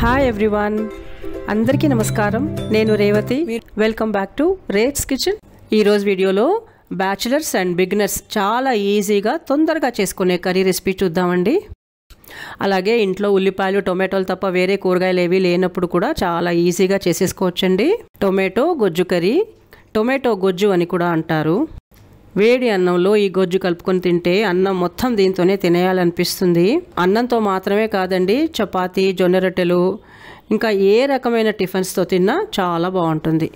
Hi everyone, అందరికీ నమస్కారం. నేను Revathi. Welcome back to rates kitchen. ఈరోజు వీడియోలో బ్యాచిలర్స్ అండ్ బిగినర్స్ చాలా ఈజీగా తొందరగా చేసుకునే కర్రీ రెసిపీ చూద్దామండి. అలాగే ఇంట్లో ఉల్లిపాయలు టొమాటోలు తప్ప వేరే కూరగాయలు ఏవి లేనప్పుడు కూడా చాలా ఈజీగా చేసేసుకోవచ్చండి. టొమాటో గొజ్జు కర్రీ, టొమాటో గొజ్జు అని కూడా అంటారు. వేడి అన్నంలో ఈ గొజ్జు కలుపుకొని తింటే అన్నం మొత్తం దీంతోనే తినేయాలనిపిస్తుంది. అన్నంతో మాత్రమే కాదండి, చపాతీ, జొన్న రొట్టెలు, ఇంకా ఏ రకమైన టిఫిన్స్తో తిన్నా చాలా బాగుంటుంది.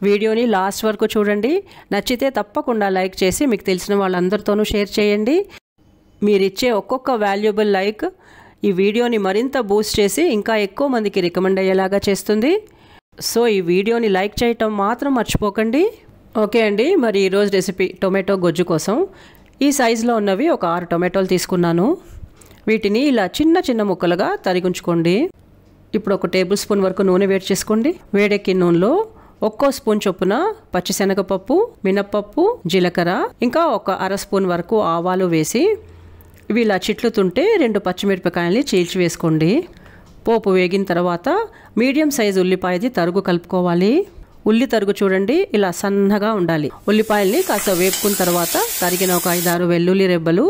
వీడియోని లాస్ట్ వరకు చూడండి. నచ్చితే తప్పకుండా లైక్ చేసి మీకు తెలిసిన వాళ్ళందరితోనూ షేర్ చేయండి. మీరిచ్చే ఒక్కొక్క వాల్యుబుల్ లైక్ ఈ వీడియోని మరింత బూస్ట్ చేసి ఇంకా ఎక్కువ మందికి రికమెండ్ అయ్యేలాగా చేస్తుంది. సో ఈ వీడియోని లైక్ చేయటం మాత్రం మర్చిపోకండి. ఓకే అండి, మరి ఈరోజు రెసిపీ టొమాటో గొజ్జు కోసం ఈ సైజులో ఉన్నవి ఒక 6 టొమాటోలు తీసుకున్నాను. వీటిని ఇలా చిన్న చిన్న ముక్కలుగా తరిగించుకోండి. ఇప్పుడు ఒక టేబుల్ స్పూన్ వరకు నూనె వేడి చేసుకోండి. వేడెక్కిన నూనెలో ఒక్కో స్పూన్ చొప్పున పచ్చిశనగపప్పు, మినప్పప్పు, జీలకర్ర, ఇంకా ఒక అర స్పూన్ వరకు ఆవాలు వేసి ఇవి ఇలా చిట్లుతుంటే 2 పచ్చిమిరపకాయలని చీల్చి వేసుకోండి. పోపు వేగిన తర్వాత మీడియం సైజు ఉల్లిపాయది తరుగు కలుపుకోవాలి. ఉల్లి తరుగు చూడండి, ఇలా సన్నగా ఉండాలి. ఉల్లిపాయల్ని కాస్త వేపుకున్న తర్వాత తరిగిన ఒక 5-6 వెల్లుల్లి రెబ్బలు,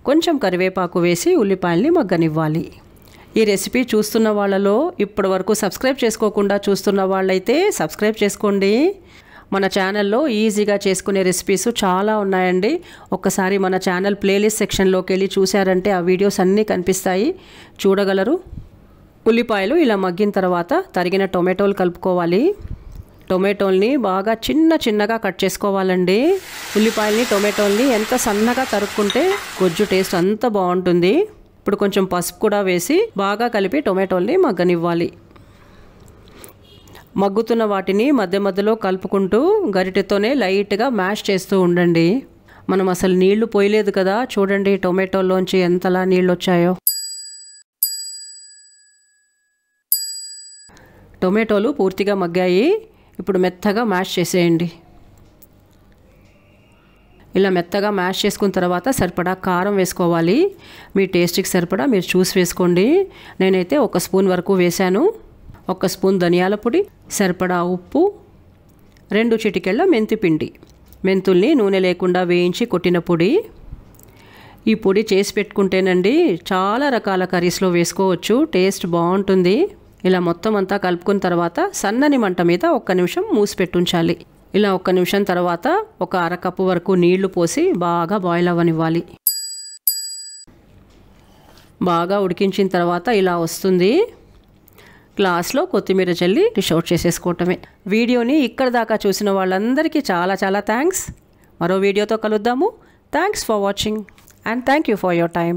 కొంచెం కరివేపాకు వేసి ఉల్లిపాయల్ని మగ్గనివ్వాలి. ఈ రెసిపీ చూస్తున్న వాళ్ళలో ఇప్పటి వరకు సబ్స్క్రైబ్ చేసుకోకుండా చూస్తున్న వాళ్ళైతే సబ్స్క్రైబ్ చేసుకోండి. మన ఛానల్లో ఈజీగా చేసుకునే రెసిపీస్ చాలా ఉన్నాయండి. ఒక్కసారి మన ఛానల్ ప్లేలిస్ట్ సెక్షన్లోకి వెళ్ళి చూశారంటే ఆ వీడియోస్ అన్నీ కనిపిస్తాయి, చూడగలరు. ఉల్లిపాయలు ఇలా మగ్గిన తర్వాత తరిగిన టొమాటోలు కలుపుకోవాలి. టొమాటోల్ని బాగా చిన్నగా కట్ చేసుకోవాలండి. ఉల్లిపాయల్ని టొమాటోల్ని ఎంత సన్నగా తరుక్కుంటే గొజ్జు టేస్ట్ అంత బాగుంటుంది. ఇప్పుడు కొంచెం పసుపు కూడా వేసి బాగా కలిపి టొమాటోల్ని మగ్గనివ్వాలి. మగ్గుతున్న వాటిని మధ్య మధ్యలో కలుపుకుంటూ గరిటెతోనే లైట్గా మ్యాష్ చేస్తూ ఉండండి. మనం అసలు నీళ్లు పోయలేదు కదా, చూడండి టొమాటోల్లోంచి ఎంతలా నీళ్ళు వచ్చాయో. టొమాటోలు పూర్తిగా మగ్గాయి. ఇప్పుడు మెత్తగా మ్యాష్ చేసేయండి. ఇలా మెత్తగా మ్యాష్ చేసుకున్న తర్వాత సరిపడా కారం వేసుకోవాలి. మీ టేస్ట్కి సరిపడా మీరు చూసి వేసుకోండి. నేనైతే 1 స్పూన్ వరకు వేశాను. 1 స్పూన్ ధనియాల పొడి, సరిపడా ఉప్పు, 2 చిటికెళ్ళ మెంతి పిండి. మెంతుల్ని నూనె లేకుండా వేయించి కొట్టిన పొడి. ఈ పొడి చేసి పెట్టుకుంటేనండి చాలా రకాల కర్రీస్లో వేసుకోవచ్చు, టేస్ట్ బాగుంటుంది. ఇలా మొత్తం అంతా కలుపుకున్న తర్వాత సన్నని మంట మీద 1 నిమిషం మూసి పెట్టుంచాలి. ఇలా 1 నిమిషం తర్వాత ఒక అరకప్పు వరకు నీళ్లు పోసి బాగా బాయిల్ అవ్వనివ్వాలి. బాగా ఉడికించిన తర్వాత ఇలా వస్తుంది. గ్లాస్లో కొత్తిమీర చల్లి డిష్ అవుట్ చేసేసుకోవటమే. వీడియోని ఇక్కడ దాకా చూసిన వాళ్ళందరికీ చాలా థ్యాంక్స్. మరో వీడియోతో కలుద్దాము. Thanks for watching and thank you for your time.